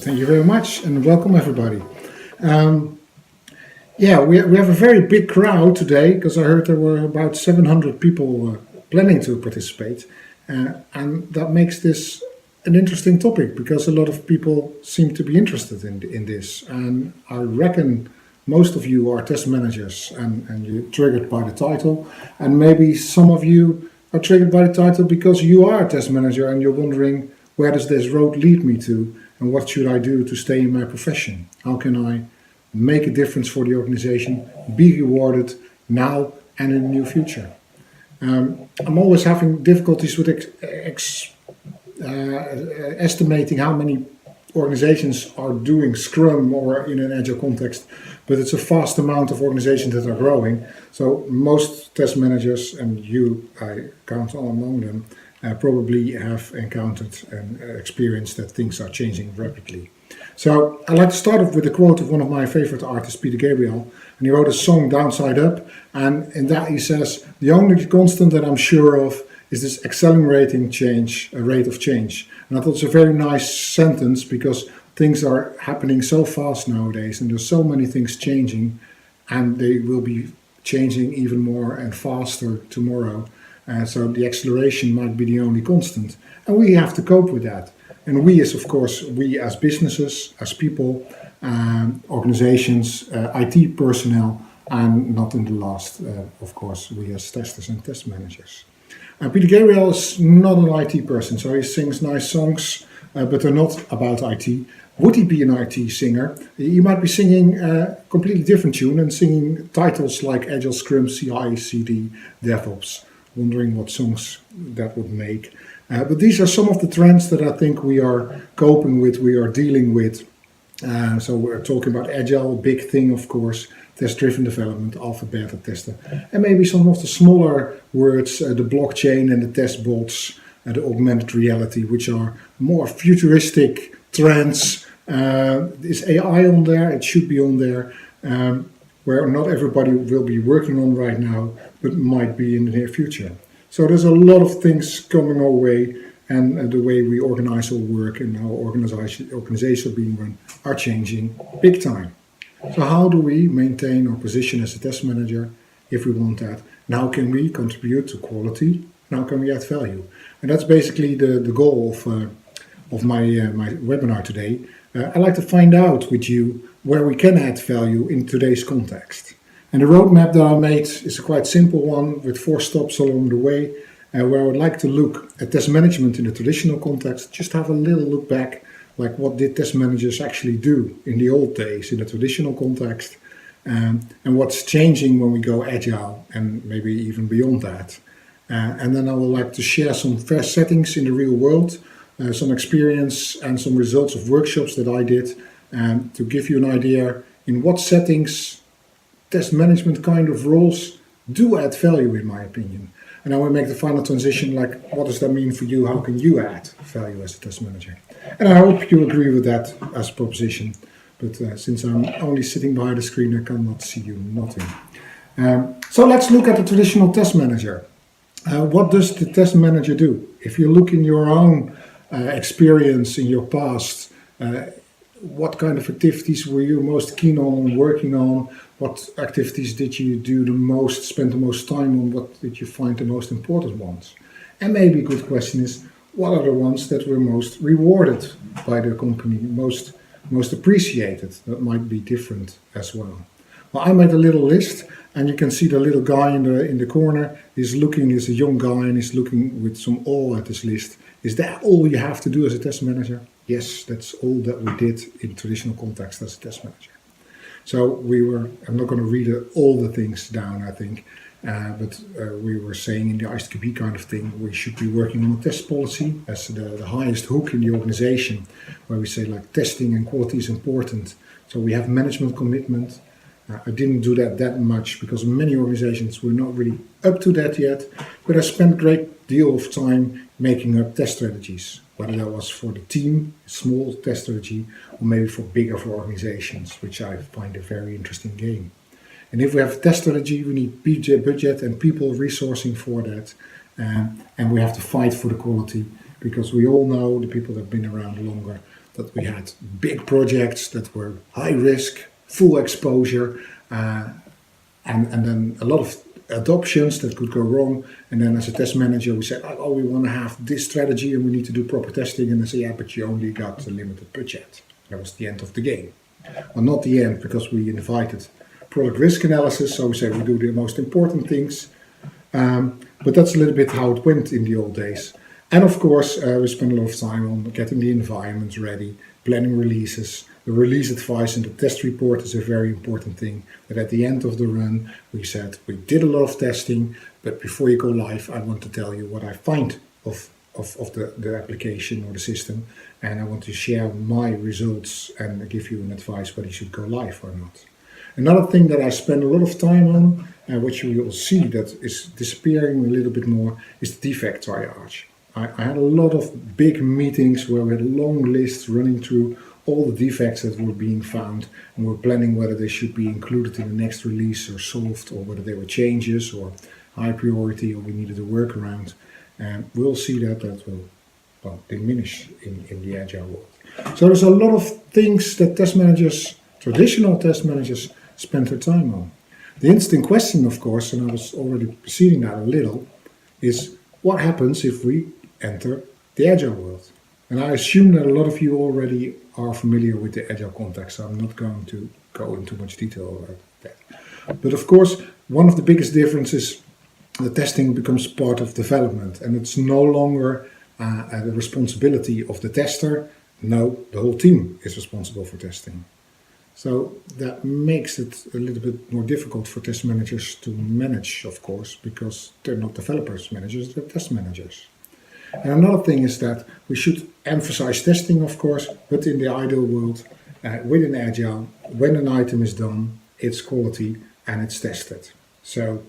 Thank you very much, and welcome everybody. We have a very big crowd today because I heard there were about 700 people planning to participate, and that makes this an interesting topic because a lot of people seem to be interested in this, and I reckon most of you are test managers and you're triggered by the title, and maybe some of you are triggered by the title because you are a test manager and you're wondering, where does this road lead me to, and what should I do to stay in my profession? How can I make a difference for the organization, be rewarded now and in the near future? I'm always having difficulties with estimating how many organizations are doing Scrum or in an Agile context, but it's a vast amount of organizations that are growing. So most test managers, and you, I count on among them, probably have encountered and experienced that things are changing rapidly. So I'd like to start off with a quote of one of my favorite artists, Peter Gabriel, and he wrote a song, Downside Up, and in that he says, the only constant that I'm sure of is this accelerating rate of change. And I thought it's a very nice sentence because things are happening so fast nowadays and there's so many things changing, and they will be changing even more and faster tomorrow. So the acceleration might be the only constant, and we have to cope with that. And we as businesses, as people, organizations, IT personnel, and not in the last, of course, we as testers and test managers. Peter Gabriel is not an IT person, so he sings nice songs, but they're not about IT. Would he be an IT singer? He might be singing a completely different tune and singing titles like Agile, Scrum, CI, CD, DevOps, wondering what songs that would make. But these are some of the trends that I think we are coping with, we are dealing with. So we're talking about Agile, big thing of course, test-driven development, alpha, beta tester, and maybe some of the smaller words, the blockchain and the test bots, the augmented reality, which are more futuristic trends. Is AI on there? It should be on there, where not everybody will be working on right now, but might be in the near future. So there's a lot of things coming our way, and the way we organize our work and how organizations are being run are changing big time. So how do we maintain our position as a test manager if we want that? And how can we contribute to quality? And how can we add value? And that's basically the goal of my webinar today. I'd like to find out with you where we can add value in today's context. And the roadmap that I made is a quite simple one with 4 stops along the way, where I would like to look at test management in the traditional context, just have a little look back, like what did test managers actually do in the old days in the traditional context, and what's changing when we go Agile and maybe even beyond that. And then I would like to share some first settings in the real world, some experience and some results of workshops that I did, to give you an idea in what settings test management kind of roles do add value, in my opinion. And I will make the final transition, like what does that mean for you? How can you add value as a test manager? And I hope you agree with that as a proposition. But since I'm only sitting behind the screen, I cannot see you nodding. So let's look at the traditional test manager. What does the test manager do? If you look in your own experience in your past, what kind of activities were you most keen on working on? What activities did you do the most, spend the most time on? What did you find the most important ones? And maybe a good question is, what are the ones that were most rewarded by the company, most appreciated? That might be different as well. Well, I made a little list, and you can see the little guy in the corner. He's a young guy, and he's looking with some awe at this list. Is that all you have to do as a test manager? Yes, that's all that we did in traditional context as a test manager. So I'm not going to read all the things down, I think, but we were saying in the ISTQB kind of thing, we should be working on a test policy as the highest hook in the organization, where we say like testing and quality is important. So we have management commitment. I didn't do that much because many organizations were not really up to that yet, but I spent a great deal of time making up test strategies, whether that was for the team, small test strategy, or maybe for bigger organizations, which I find a very interesting game. And if we have a test strategy, we need budget and people resourcing for that, and we have to fight for the quality, because we all know, the people that have been around longer, that we had big projects that were high risk, full exposure, and then a lot of adoptions that could go wrong. And then as a test manager, we said, oh, we want to have this strategy and we need to do proper testing. And they say, yeah, but you only got a limited budget. That was the end of the game. Well, not the end, because we invited product risk analysis. So we said we do the most important things. But that's a little bit how it went in the old days. And of course, we spent a lot of time on getting the environment ready, planning releases. The release advice and the test report is a very important thing. But at the end of the run, we said we did a lot of testing, but before you go live, I want to tell you what I find of the application or the system, and I want to share my results and give you an advice whether you should go live or not. Another thing that I spend a lot of time on, which you will see that is disappearing a little bit more, is the defect triage. I had a lot of big meetings where we had long lists running through all the defects that were being found, and we're planning whether they should be included in the next release or solved, or whether they were changes or high priority or we needed a workaround. And we'll see that will diminish in the Agile world. So there's a lot of things that test managers, traditional test managers, spend their time on. The interesting question, of course, and I was already preceding that a little, is what happens if we enter the Agile world? And I assume that a lot of you already are familiar with the Agile context, so I'm not going to go into much detail about that. But of course, one of the biggest differences, the testing becomes part of development, and it's no longer the responsibility of the tester. No, the whole team is responsible for testing. So that makes it a little bit more difficult for test managers to manage, of course, because they're not developers managers, they're test managers. And another thing is that we should emphasize testing, of course, but in the ideal world, within Agile, when an item is done, it's quality and it's tested. So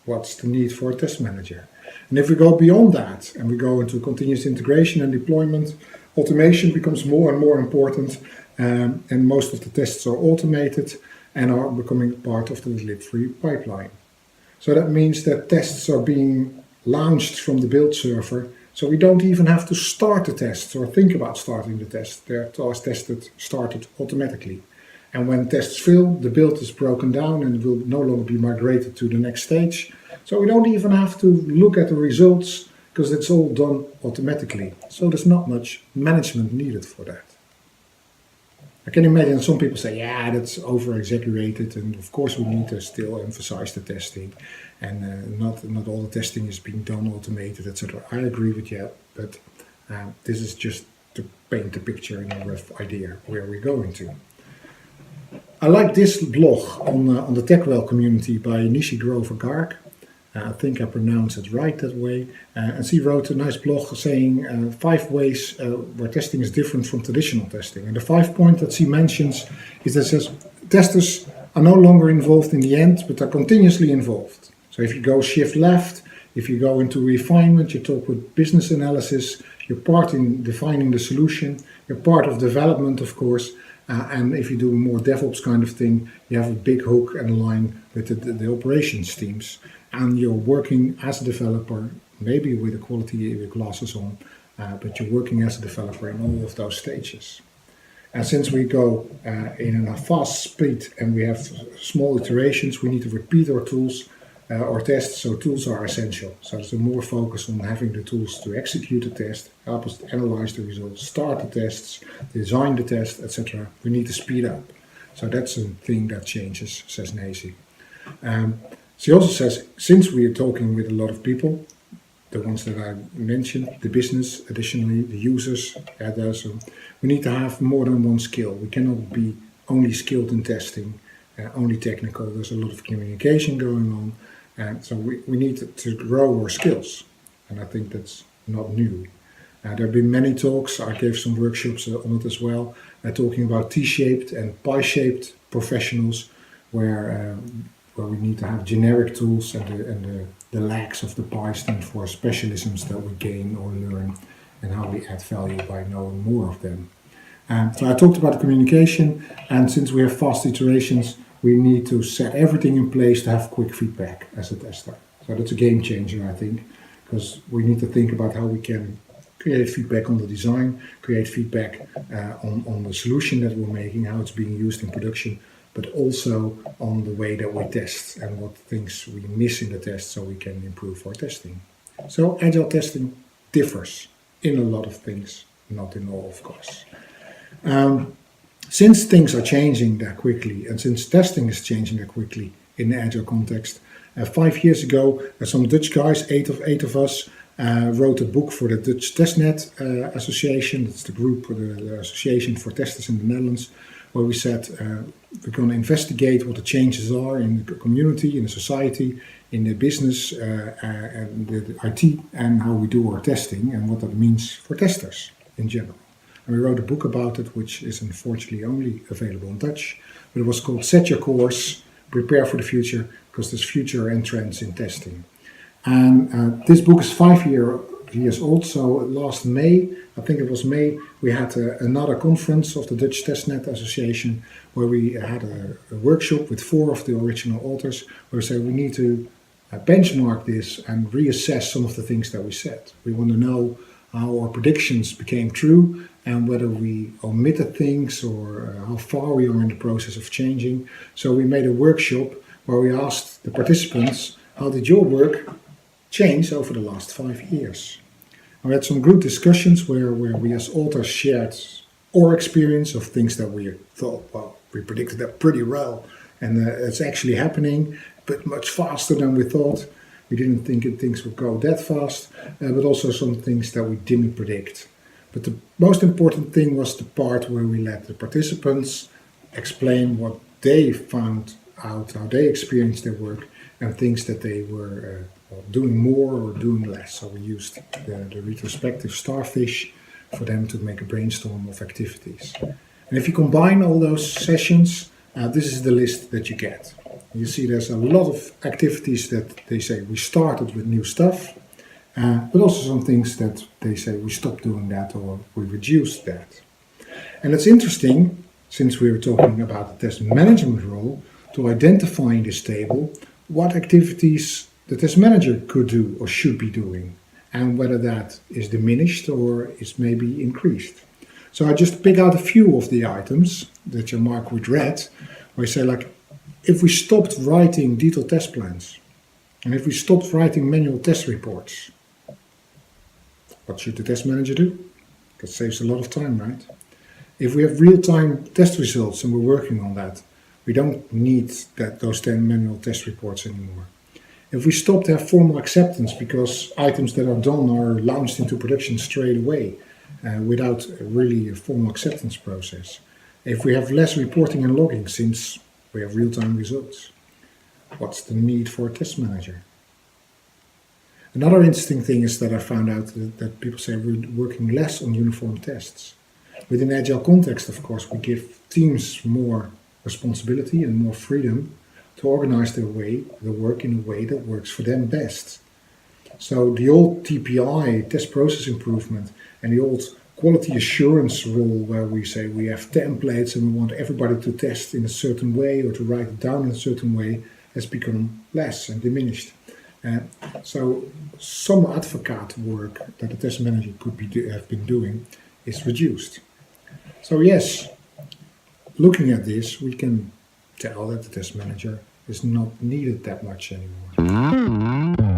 what's the need for a test manager? And if we go beyond that and we go into continuous integration and deployment, automation becomes more and more important, and most of the tests are automated and are becoming part of the delivery pipeline. So that means that tests are being launched from the build server, so we don't even have to start the tests or think about starting the test. They're started automatically. And when tests fail, the build is broken down and will no longer be migrated to the next stage. So we don't even have to look at the results because it's all done automatically. So there's not much management needed for that. I can imagine some people say, yeah, that's over-exaggerated, and of course we need to still emphasize the testing, and not all the testing is being done automated, etc. I agree with you, but this is just to paint the picture in a rough idea where we're going to. I like this blog on the TechWell community by Nishi Grover Garg. I think I pronounced it right that way. And she wrote a nice blog saying 5 ways where testing is different from traditional testing. And the 5 point that she mentions is that says testers are no longer involved in the end, but are continuously involved. So if you go shift left, if you go into refinement, you talk with business analysis, you're part in defining the solution, you're part of development, of course. And if you do more DevOps kind of thing, you have a big hook and a line with the operations teams. And you're working as a developer, maybe with the quality glasses on, but you're working as a developer in all of those stages. And since we go in a fast speed and we have small iterations, we need to repeat our tools or tests, so tools are essential. So there's a more focus on having the tools to execute the test, help us to analyze the results, start the tests, design the test, etc. We need to speed up. So that's a thing that changes, says Nacy. She also says, since we are talking with a lot of people, the ones that I mentioned, the business, additionally, the users, we need to have more than one skill. We cannot be only skilled in testing, only technical. There's a lot of communication going on. And so we need to grow our skills. And I think that's not new. There have been many talks. I gave some workshops on it as well, talking about T-shaped and pie-shaped professionals, where we need to have generic tools, and the legs of the pie stand for specialisms that we gain or learn, and how we add value by knowing more of them. So I talked about communication, and since we have fast iterations, we need to set everything in place to have quick feedback as a tester. So that's a game changer, I think, because we need to think about how we can Create feedback on the design, create feedback on the solution that we're making, how it's being used in production, but also on the way that we test and what things we miss in the test so we can improve our testing. So agile testing differs in a lot of things, not in all, of course. Since things are changing that quickly, and since testing is changing that quickly in the agile context, 5 years ago, some Dutch guys, eight of us, wrote a book for the Dutch Testnet Association. It's the group, the association for testers in the Netherlands, where we said we're going to investigate what the changes are in the community, in the society, in the business, and the IT, and how we do our testing, and what that means for testers in general. And we wrote a book about it, which is unfortunately only available in Dutch, but it was called Set Your Course, Prepare for the Future, because there's future and trends in testing. And this book is 5 years old, so last May, I think it was May, we had another conference of the Dutch Testnet Association, where we had a workshop with 4 of the original authors, where we said we need to benchmark this and reassess some of the things that we said. We want to know how our predictions became true and whether we omitted things or how far we are in the process of changing. So we made a workshop where we asked the participants, how did your work change over the last 5 years? And we had some good discussions where we as authors shared our experience of things that we thought, well, we predicted that pretty well, and it's actually happening, but much faster than we thought. We didn't think things would go that fast, but also some things that we didn't predict. But the most important thing was the part where we let the participants explain what they found out, how they experienced their work, and things that they were doing more or doing less. So we used the retrospective starfish for them to make a brainstorm of activities. And if you combine all those sessions, this is the list that you get. You see there's a lot of activities that they say we started with new stuff, but also some things that they say we stopped doing that or we reduced that. And it's interesting, since we were talking about the test management role, to identify in this table what activities the test manager could do or should be doing, and whether that is diminished or is maybe increased. So I just pick out a few of the items that you mark with red, where I say, like, if we stopped writing detailed test plans, and if we stopped writing manual test reports, what should the test manager do? That saves a lot of time, right? If we have real-time test results and we're working on that, we don't need those 10 manual test reports anymore. If we stop to have formal acceptance because items that are done are launched into production straight away without really a formal acceptance process. If we have less reporting and logging since we have real-time results, what's the need for a test manager? Another interesting thing is that I found out that people say we're working less on uniform tests. Within Agile context, of course, we give teams more responsibility and more freedom to organize their work in a way that works for them best. So the old TPI, test process improvement, and the old quality assurance rule where we say we have templates and we want everybody to test in a certain way or to write it down in a certain way has become less and diminished. So some advocate work that the test manager could have been doing is reduced. So yes, looking at this, we can tell that the test manager is not needed that much anymore.